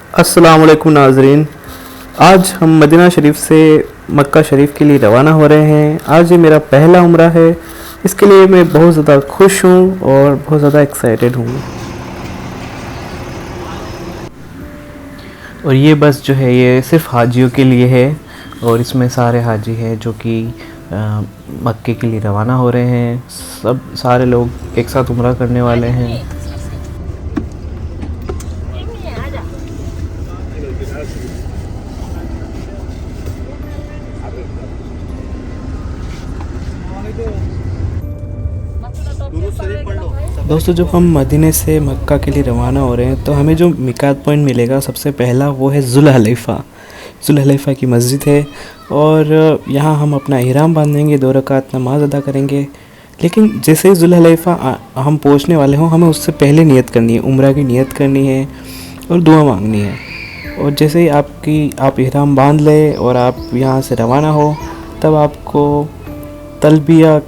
अस्सलाम वालेकुम नाज़रीन। आज हम मदीना शरीफ से मक्का शरीफ के लिए रवाना हो रहे हैं। आज ये मेरा पहला उम्रा है। इसके लिए मैं बहुत ज़्यादा खुश हूँ और बहुत ज़्यादा एक्साइटेड हूँ। और ये बस जो है ये सिर्फ़ हाजियों के लिए है और इसमें सारे हाजी हैं जो कि मक्के के लिए रवाना हो रहे हैं। सब सारे लोग एक साथ उम्रा करने वाले हैं। दोस्तों, जब हम मदीने से मक्का के लिए रवाना हो रहे हैं तो हमें जो मिकात पॉइंट मिलेगा सबसे पहला वो है ज़ुल्हलैफ़ा। ज़ुल्हलैफ़ा की मस्जिद है और यहाँ हम अपना इहराम बांधेंगे, 2 रकात नमाज़ अदा करेंगे। लेकिन जैसे ही ज़ुल्हलैफ़ा हम पहुँचने वाले हों, हमें उससे पहले नियत करनी है, उम्रा की नियत करनी है और दुआ मांगनी है। और जैसे ही आप इहराम बांध लें और आप यहाँ से रवाना हो, तब आपको तलबिया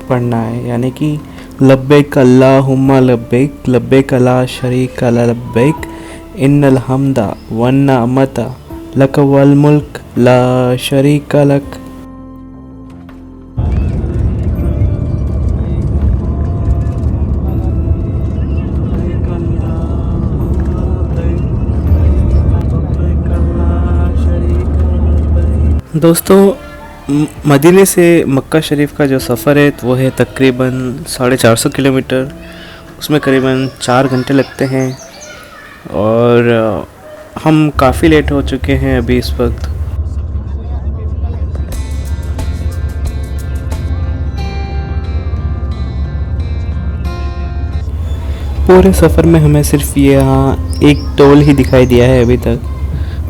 पढ़ना है, यानी कि लब्बैक अल्लाहुम्मा लब्बैक लब्बैक ला शरीका लब्बैक इन्नल हम्दा वन निअमता लक वल मुल्क ला शरीका लक। दोस्तों, मदीने से मक्का शरीफ का जो सफ़र है वो है तकरीबन 450 किलोमीटर। उसमें करीबन 4 घंटे लगते हैं और हम काफ़ी लेट हो चुके हैं अभी इस वक्त। पूरे सफ़र में हमें सिर्फ ये यहाँ एक टोल ही दिखाई दिया है अभी तक,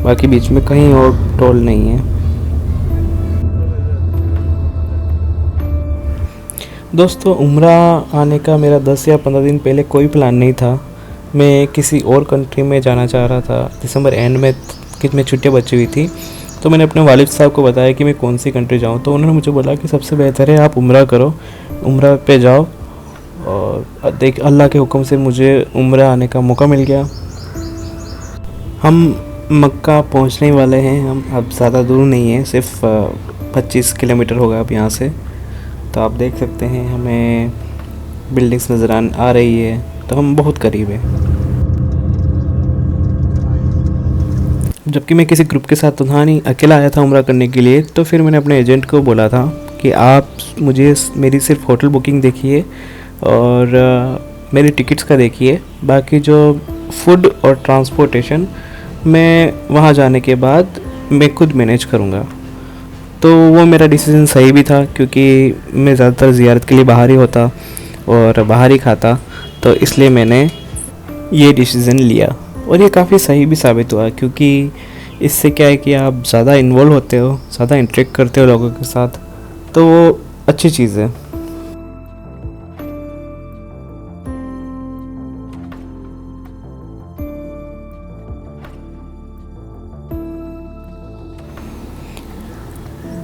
बाकी बीच में कहीं और टोल नहीं है। दोस्तों, उम्रा आने का मेरा 10 या 15 दिन पहले कोई प्लान नहीं था। मैं किसी और कंट्री में जाना चाह रहा था। दिसंबर एंड में कितनी छुट्टियाँ बची हुई थी, तो मैंने अपने वालिद साहब को बताया कि मैं कौन सी कंट्री जाऊँ। तो उन्होंने मुझे बोला कि सबसे बेहतर है आप उम्रा करो, उम्रा पे जाओ। और देख, अल्लाह के हुक्म से मुझे उम्रा आने का मौका मिल गया। हम मक्का पहुँचने वाले हैं। हम अब ज़्यादा दूर नहीं है, सिर्फ 25 किलोमीटर होगा अब यहाँ से। तो आप देख सकते हैं हमें बिल्डिंग्स नज़र आ रही है, तो हम बहुत करीब हैं। जबकि मैं किसी ग्रुप के साथ तो था नहीं, अकेला आया था उम्रा करने के लिए। तो फिर मैंने अपने एजेंट को बोला था कि आप मुझे मेरी सिर्फ होटल बुकिंग देखिए और मेरी टिकट्स का देखिए, बाकी जो फूड और ट्रांसपोर्टेशन मैं वहाँ जाने के बाद मैं खुद मैनेज करूँगा। तो वो मेरा डिसीज़न सही भी था, क्योंकि मैं ज़्यादातर ज़ियारत के लिए बाहर ही होता और बाहर ही खाता, तो इसलिए मैंने ये डिसीज़न लिया। और ये काफ़ी सही भी साबित हुआ, क्योंकि इससे क्या है कि आप ज़्यादा इन्वॉल्व होते हो, ज़्यादा इंटरेक्ट करते हो लोगों के साथ, तो वो अच्छी चीज़ है।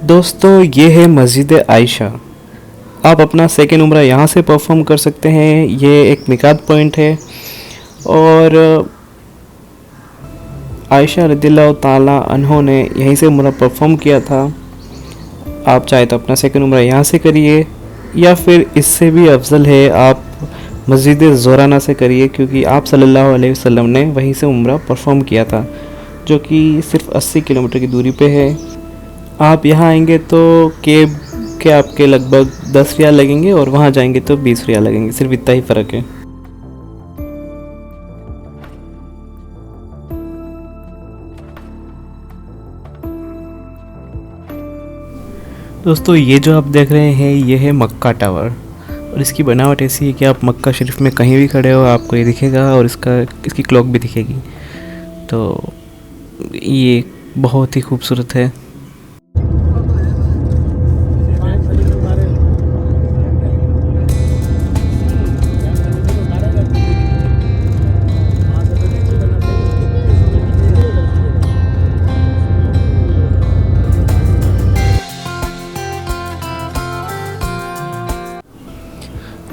दोस्तों, ये है मस्जिद आयशा। आप अपना सेकेंड उम्रा यहाँ से परफॉर्म कर सकते हैं। ये एक मिकात पॉइंट है और आयशा रदिल्लाहु ताला अन्हो ने यहीं से उम्रा परफॉर्म किया था। आप चाहे तो अपना सेकेंड उम्रा यहाँ से करिए, या फिर इससे भी अफजल है आप मस्जिद ज़ोराना से करिए, क्योंकि आप सल्लल्लाहु अलैहि वसल्लम ने वहीं से उम्रा परफॉर्म किया था, जो कि सिर्फ 80 किलोमीटर की दूरी पे है। आप यहाँ आएंगे तो केब के आपके लगभग 10 रियाल लगेंगे और वहाँ जाएंगे तो 20 रियाल लगेंगे, सिर्फ इतना ही फ़र्क है। दोस्तों, ये जो आप देख रहे हैं ये है मक्का टावर, और इसकी बनावट ऐसी है कि आप मक्का शरीफ में कहीं भी खड़े हो आपको ये दिखेगा और इसकी क्लॉक भी दिखेगी। तो ये बहुत ही खूबसूरत है।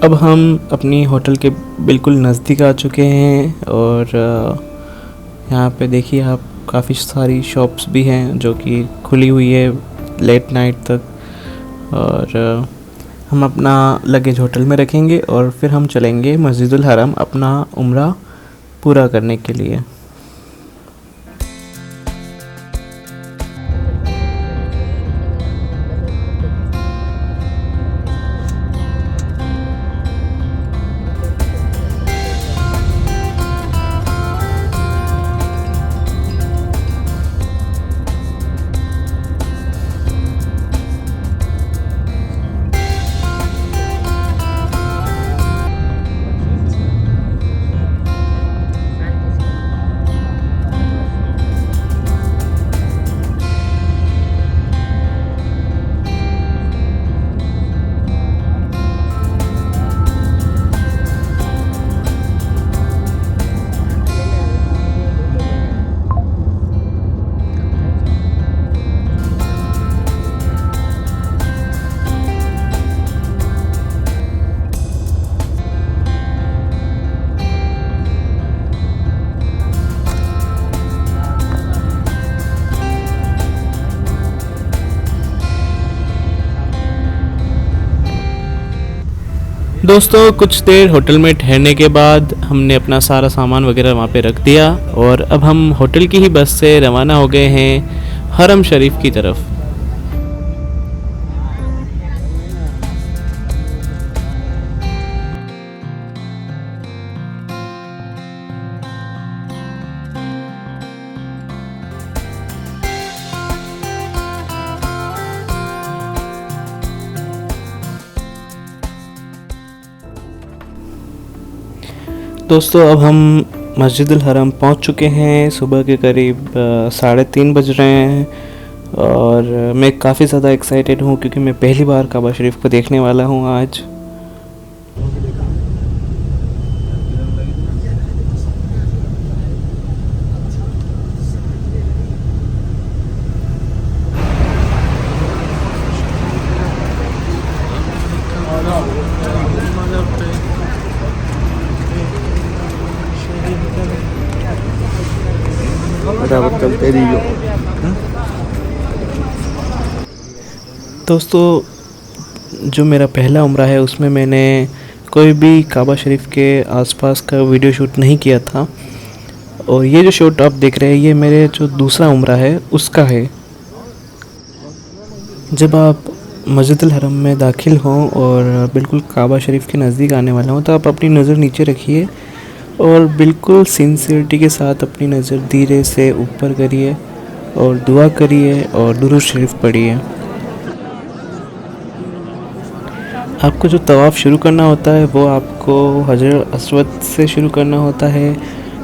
अब हम अपनी होटल के बिल्कुल नज़दीक आ चुके हैं और यहाँ पे देखिए आप, काफ़ी सारी शॉप्स भी हैं जो कि खुली हुई है लेट नाइट तक। और हम अपना लगेज होटल में रखेंगे और फिर हम चलेंगे मस्जिदुल हरम अपना उम्रा पूरा करने के लिए। दोस्तों कुछ देर होटल में ठहरने के बाद हमने अपना सारा सामान वगैरह वहाँ पे रख दिया और अब हम होटल की ही बस से रवाना हो गए हैं हरम शरीफ की तरफ। दोस्तों अब हम मस्जिदुल हरम पहुंच चुके हैं। सुबह के करीब 3:30 बज रहे हैं और मैं काफ़ी ज़्यादा एक्साइटेड हूं क्योंकि मैं पहली बार काबा शरीफ को देखने वाला हूं आज। दोस्तों जो मेरा पहला उम्रा है उसमें मैंने कोई भी काबा शरीफ के आसपास का वीडियो शूट नहीं किया था और ये जो शूट आप देख रहे हैं ये मेरे जो दूसरा उम्रा है उसका है। जब आप मस्जिदुल हरम में दाखिल हों और बिल्कुल काबा शरीफ के नज़दीक आने वाला हों तो आप अपनी नज़र नीचे रखिए और बिल्कुल सिंसियरिटी के साथ अपनी नज़र धीरे से ऊपर करिए और दुआ करिए और दुरूद शरीफ पढ़िए। आपको जो तवाफ़ शुरू करना होता है वो आपको हजर अस्वद से शुरू करना होता है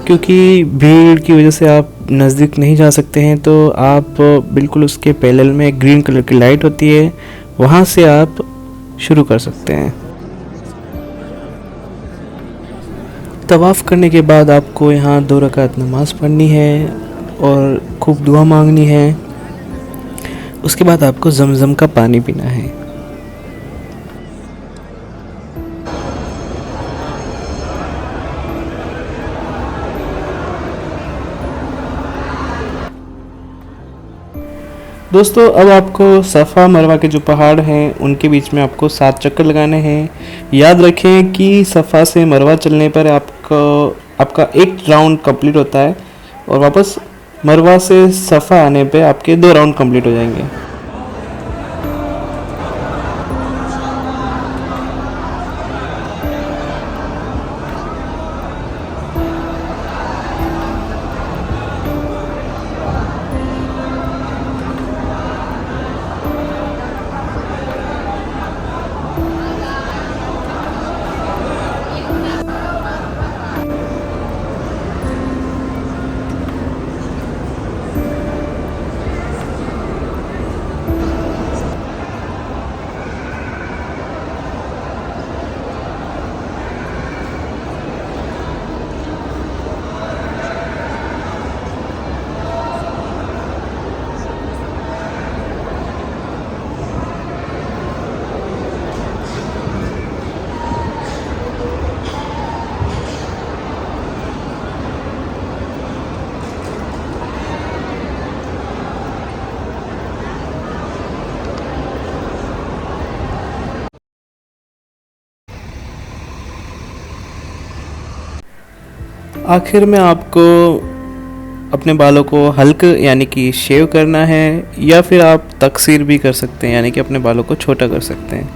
क्योंकि भीड़ की वजह से आप नज़दीक नहीं जा सकते हैं। तो आप बिल्कुल उसके पैरेलल में एक ग्रीन कलर की लाइट होती है, वहाँ से आप शुरू कर सकते हैं। तवाफ़ करने के बाद आपको यहाँ 2 रकात नमाज़ पढ़नी है और खूब दुआ मांगनी है। उसके बाद आपको ज़मज़म का पानी पीना है। दोस्तों अब आपको सफ़ा मरवा के जो पहाड़ हैं उनके बीच में आपको 7 चक्कर लगाने हैं। याद रखें कि सफ़ा से मरवा चलने पर आपका एक राउंड कंप्लीट होता है और वापस मरवा से सफ़ा आने पे आपके 2 राउंड कंप्लीट हो जाएंगे। आखिर में आपको अपने बालों को हल्क यानी कि शेव करना है, या फिर आप तकसीर भी कर सकते हैं यानी कि अपने बालों को छोटा कर सकते हैं।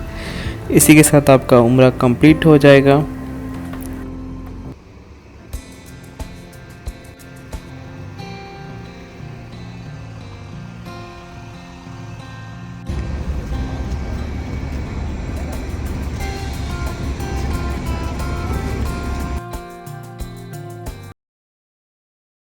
इसी के साथ आपका उम्रा कंप्लीट हो जाएगा।